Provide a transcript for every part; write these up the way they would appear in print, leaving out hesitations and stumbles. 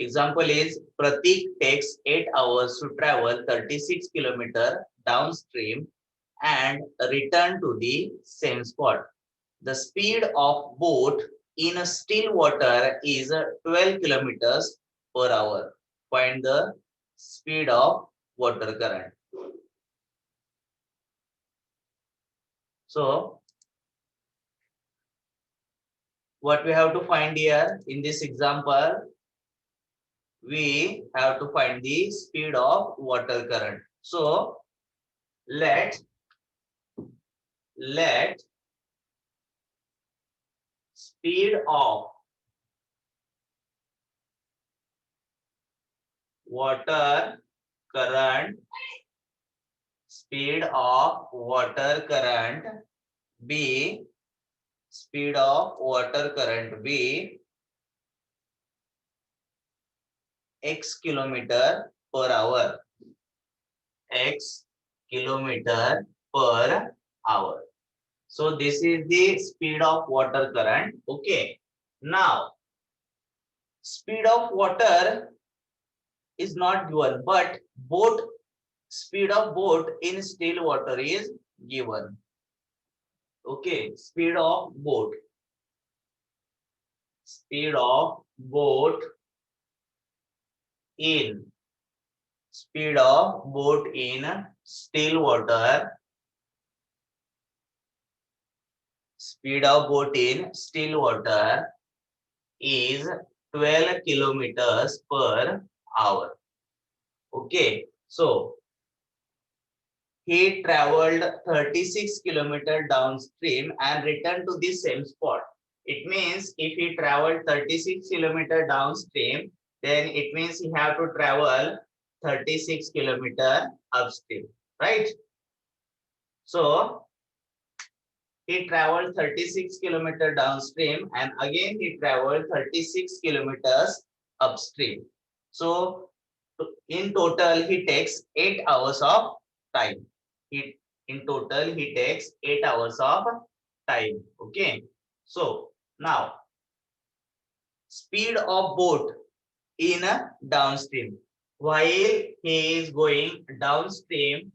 Example is Pratik takes 8 hours to travel 36 kilometer downstream and return to the same spot. The speed of boat in a still water is 12 kilometers per hour. Find the speed of water current. So what we have to find here in this example, we have to find the speed of water current. So let speed of water current speed of water current b speed of water current b x kilometer per hour, x kilometer per hour. So this is the speed of water current. Okay. Now speed of water is not given, but boat speed of boat in still water is given. Okay, speed of boat in speed of boat in still water, speed of boat in still water is 12 kilometers per hour. Okay, so he traveled 36 kilometers downstream and returned to the same spot. It means if he traveled 36 kilometers downstream, then it means he have to travel 36 kilometers upstream, right? So he traveled 36 kilometers downstream and again he traveled 36 kilometers upstream. So in total he takes 8 hours of time. In total he takes 8 hours of time. Okay. So now speed of boat in a downstream while he is going downstream.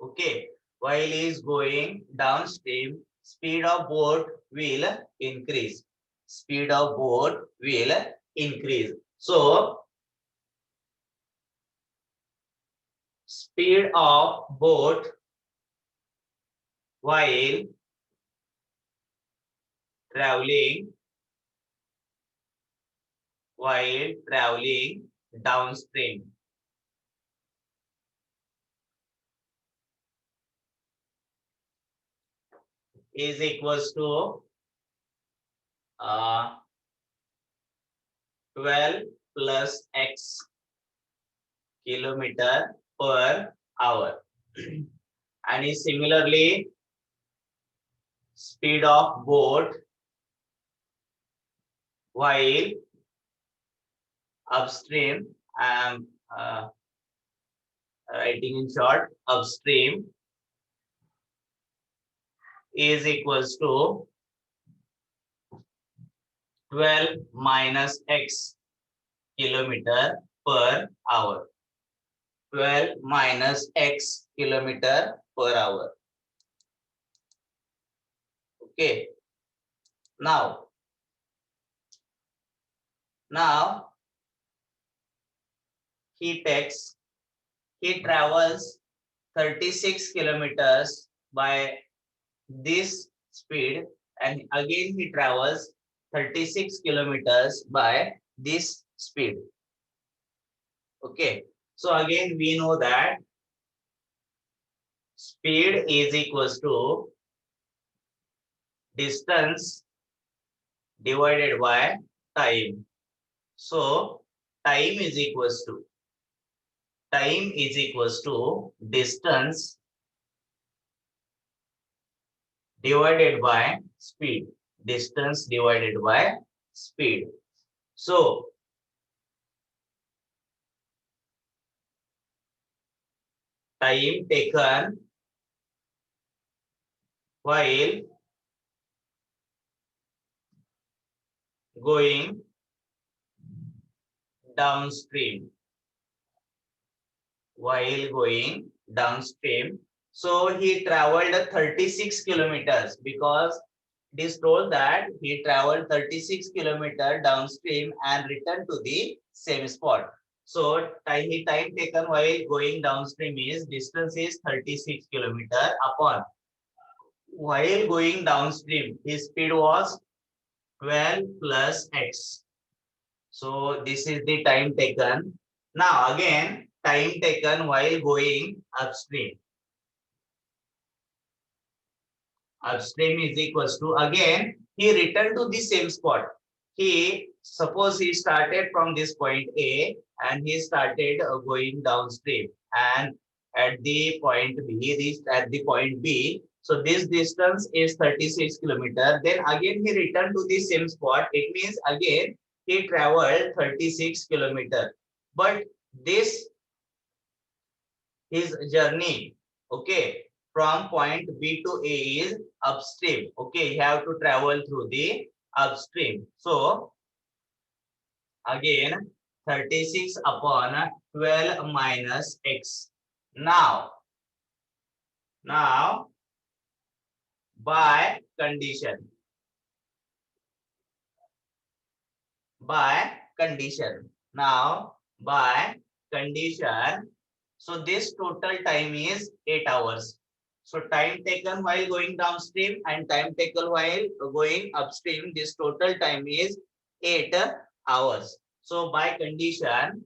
Okay, while he is going downstream, speed of boat will increase. Speed of boat will increase. So speed of boat while traveling downstream is equals to 12 plus x kilometer per hour. And is similarly speed of boat while upstream, I am writing in short, upstream is equals to 12 minus x kilometer per hour. 12 minus x kilometer per hour. Okay. Now he travels 36 kilometers by this speed and again he travels 36 kilometers by this speed. Okay, so again we know that speed is equals to distance divided by time. So time is equals to distance divided by speed. Distance divided by speed. So time taken while going downstream. While going downstream. So he traveled 36 kilometers because it is told that he traveled 36 kilometers downstream and returned to the same spot. So time taken while going downstream is distance is 36 kilometers upon while going downstream his speed was 12 plus x. So this is the time taken. Now again time taken while going upstream. Upstream is equals to again he returned to the same spot. Suppose he started from this point A and he started going downstream and at the point B reached at the point B. So this distance is 36 kilometers. Then again he returned to the same spot. It means again he traveled 36 kilometers. But this his journey, okay, from point B to A is upstream. Okay, you have to travel through the upstream. So again 36 upon 12 minus x. Now by condition. Now by condition. So this total time is 8 hours. So time taken while going downstream and time taken while going upstream, this total time is 8 hours. So by condition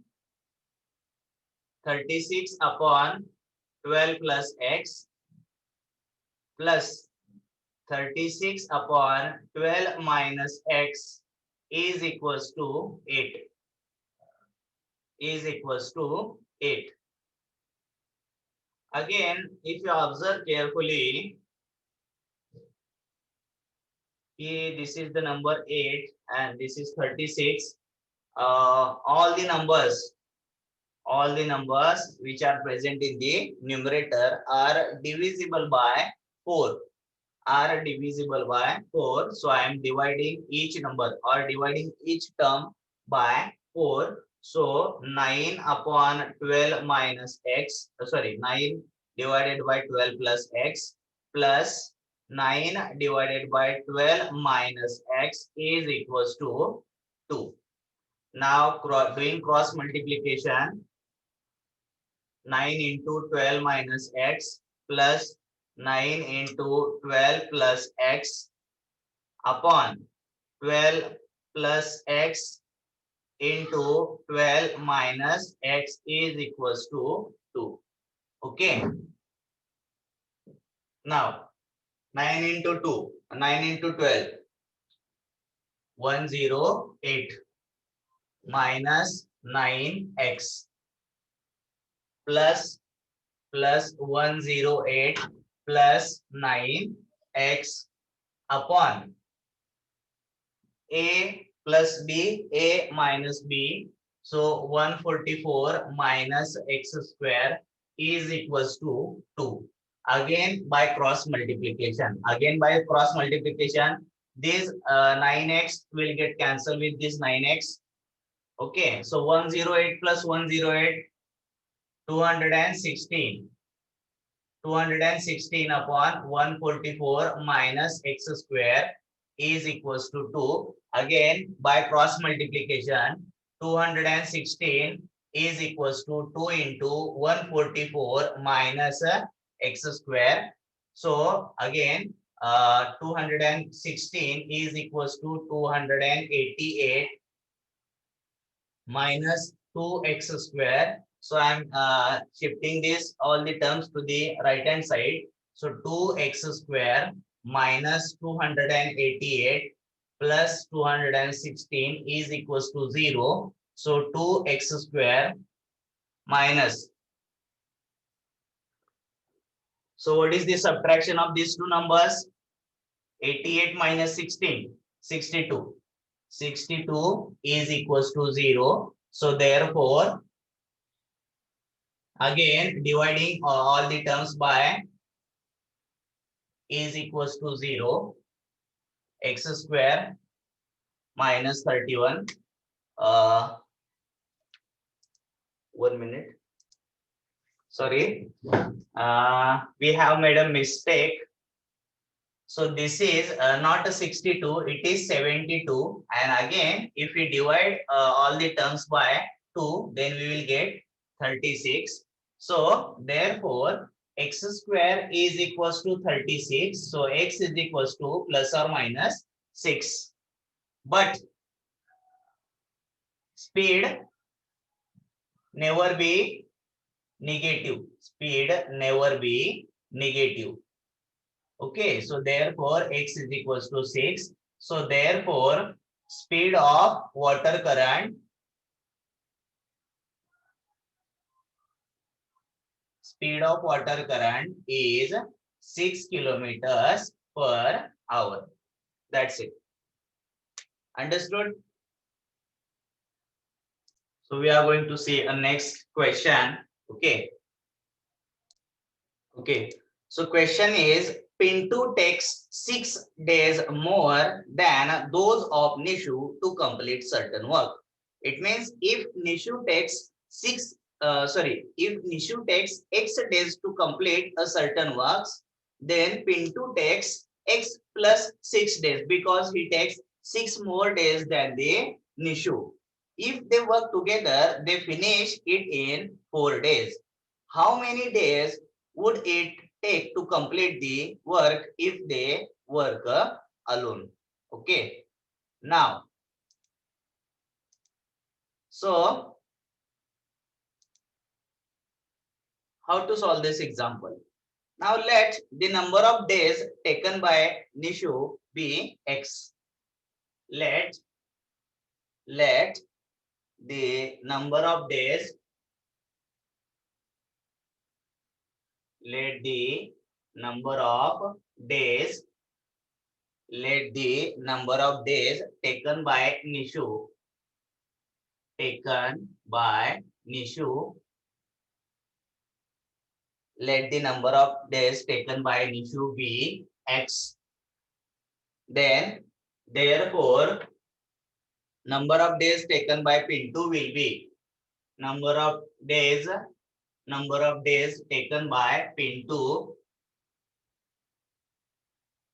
36 upon 12 plus x plus 36 upon 12 minus x is equals to 8. Is equals to 8. Again, if you observe carefully, this is the number 8 and this is 36. All the numbers which are present in the numerator are divisible by 4. So I am dividing each number or dividing each term by 4. So 9 upon 12 minus x, 9 divided by 12 plus x plus 9 divided by 12 minus x is equals to 2. Now doing cross multiplication, 9 into 12 minus x plus 9 into 12 plus x upon 12 plus x into 12 minus x is equals to 2. Okay. Now 9 into 2, 9 into 12, 108 minus 9x plus 108 plus 9x upon a plus b, a minus b. So 144 minus x square is equals to 2. Again by cross multiplication. This 9x will get cancelled with this 9x. Okay, so 108 plus 108, 216. 216 upon 144 minus x square is equals to 2. Again, by cross multiplication, 216 is equals to 2 into 144 minus x square. So again, 216 is equals to 288 minus 2x square. So I'm shifting this all the terms to the right hand side. So 2x square minus 288 plus 216 is equals to 0. So 2x square minus. So what is the subtraction of these two numbers? 88 minus 16, 62. 62 is equals to 0. So therefore, again dividing all the terms by is equals to 0. X square minus 31 1 minute. Sorry, we have made a mistake. So this is not a 62, it is 72. And again, if we divide all the terms by 2, then we will get 36. So therefore, x square is equals to 36. So x is equals to plus or minus 6. But speed never be negative. Speed never be negative. Okay, so therefore x is equals to 6. So therefore, speed of water current is 6 kilometers per hour. That's it. Understood? So we are going to see a next question. Okay. Okay. So question is, Pintu takes 6 days more than those of Nishu to complete certain work. It means if Nishu takes if Nishu takes X days to complete a certain works, then Pintu takes X plus 6 days because he takes 6 more days than the Nishu. If they work together, they finish it in 4 days. How many days would it take to complete the work if they work alone? Okay. Now, so how to solve this example? Now let the number of days taken by Nishu be x. Let the number of days let the number of days taken by Nishu let the number of days taken by Nishu be x. Then therefore number of days taken by Pintu will be number of days taken by Pintu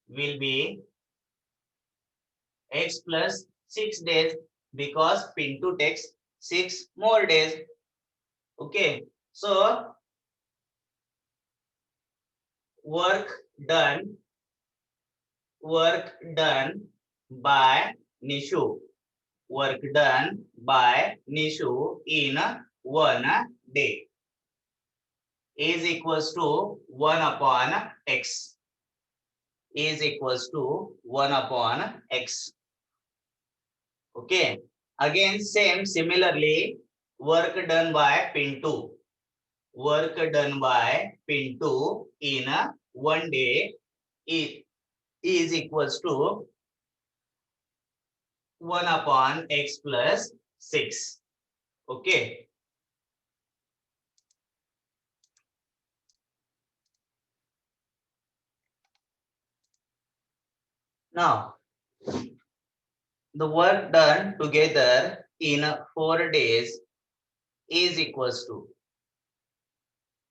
will be x plus 6 days because Pintu takes 6 more days. Okay, so work done by Nishu in 1 day is equals to 1 upon x is equals to 1 upon x. Okay, again similarly work done by Pintu in 1 day is equals to 1 upon x plus 6. Okay. Now, the work done together in 4 days is equals to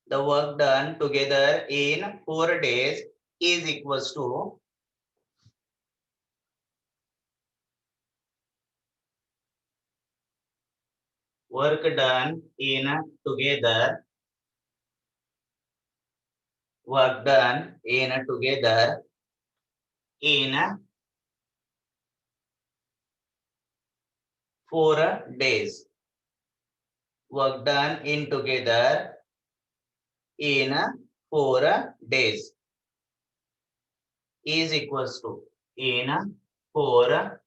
the work done together in 4 days is equals to work done in together in 4 days. Work done in together in 4 days is equals to in 4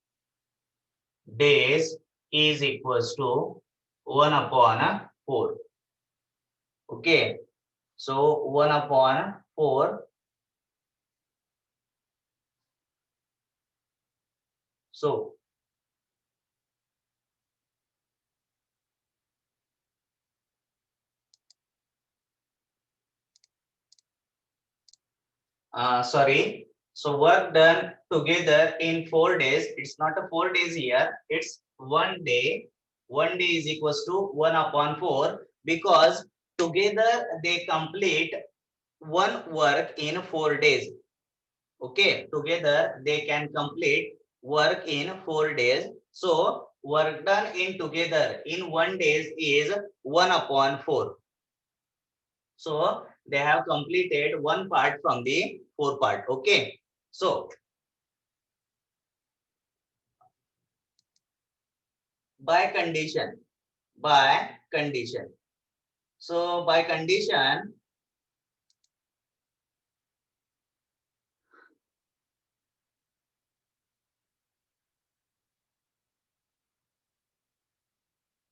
days is equals to 1 upon 4. Okay, so 1 upon 4. So sorry. So work done together in 4 days. It's not a 4 days here. It's 1 day. 1 day is equals to 1 upon 4. because together they complete one work in 4 days. Okay, together they can complete work in 4 days. So work done in together in 1 day is 1/4. So they have completed one part from the 4 part. Okay, so by condition, by condition. So by condition,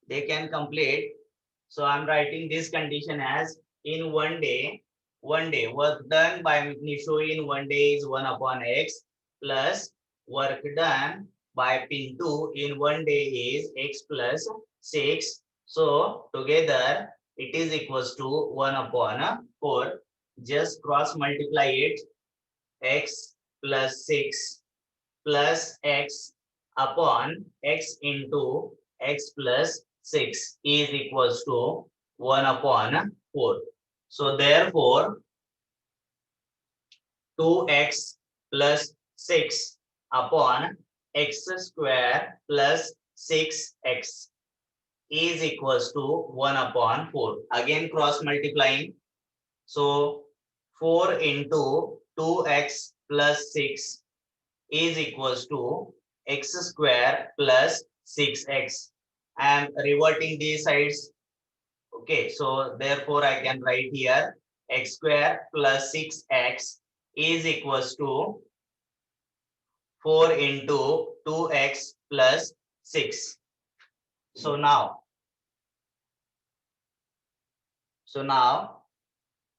they can complete. So I'm writing this condition as in 1 day. 1 day work done by Nishu in 1 day is 1/x plus work done by Pintu in 1 day is x plus 6. So together it is equals to 1/4. Just cross multiply it. X plus 6 plus x upon x into x plus 6 is equals to 1/4. So therefore 2x plus 6 upon x square plus 6x is equals to 1/4. Again cross multiplying. So 4 into 2x plus 6 is equals to x square plus 6x. I am reverting these sides. Okay, so therefore I can write here x square plus 6x is equals to 4 into 2x plus 6. So now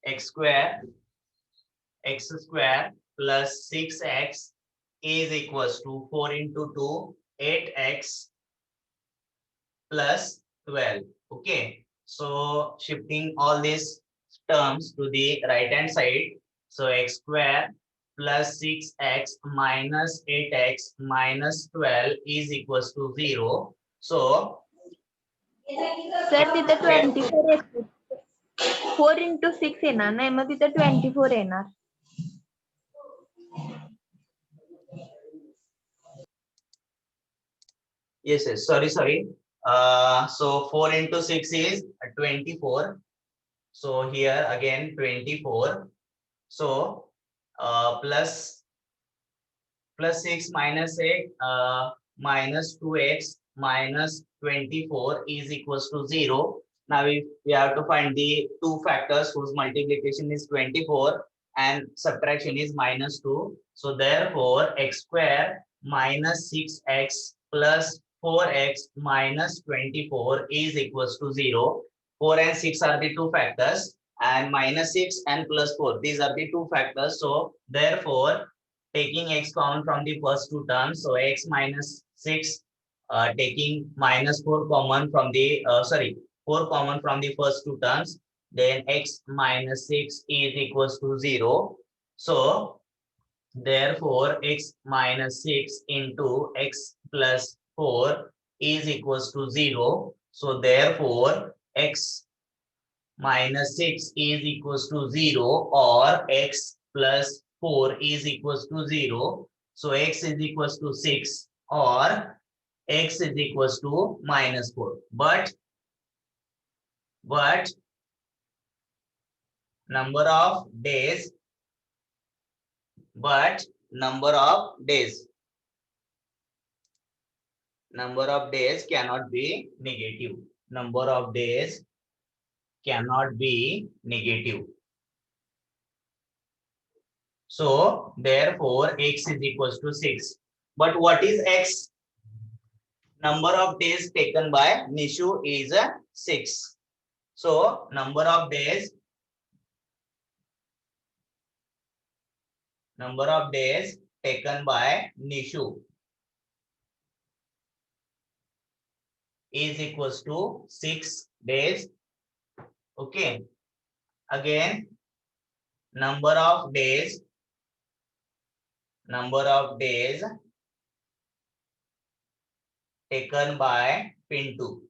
x square plus 6x is equals to 4 into 2, 8x plus 12. Okay, so shifting all these terms to the right hand side. So x square plus 6x minus 8x minus 12 is equals to 0. So sir तिथे 24 येते. 4 into 6 येणार नाही, मग तिथे 24 येणार. yes, sorry. So 4 into 6 is 24. So here again 24. So plus 6 minus 8 minus 2x minus 24 is equals to 0. Now we have to find the two factors whose multiplication is 24 and subtraction is minus 2. So therefore x square minus 6x plus 4x minus 24 is equals to 0. 4 and 6 are the two factors and minus 6 and plus 4. These are the two factors. So therefore taking x common from the first two terms, so x minus 6, taking minus 4 common from the 4 common from the first two terms, then x minus 6 is equals to 0. So therefore x minus 6 into x plus 4 is equals to 0. So therefore x minus 6 is equals to 0 or x plus 4 is equals to 0. So x is equals to 6 or x is equals to minus 4. But number of days, number of days cannot be negative. Number of days cannot be negative. So therefore x is equals to 6. But what is x? Number of days taken by Nishu is 6. So number of days taken by Nishu is equals to 6 days. Okay. Again, number of days taken by Pintu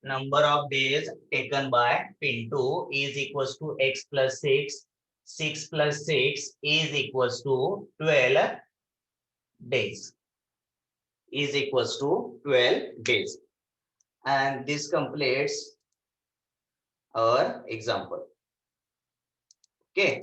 number of days taken by Pintu is equals to x plus 6. 6 plus 6 is equals to 12 days. Is equals to 12 days. And this completes our example. Okay.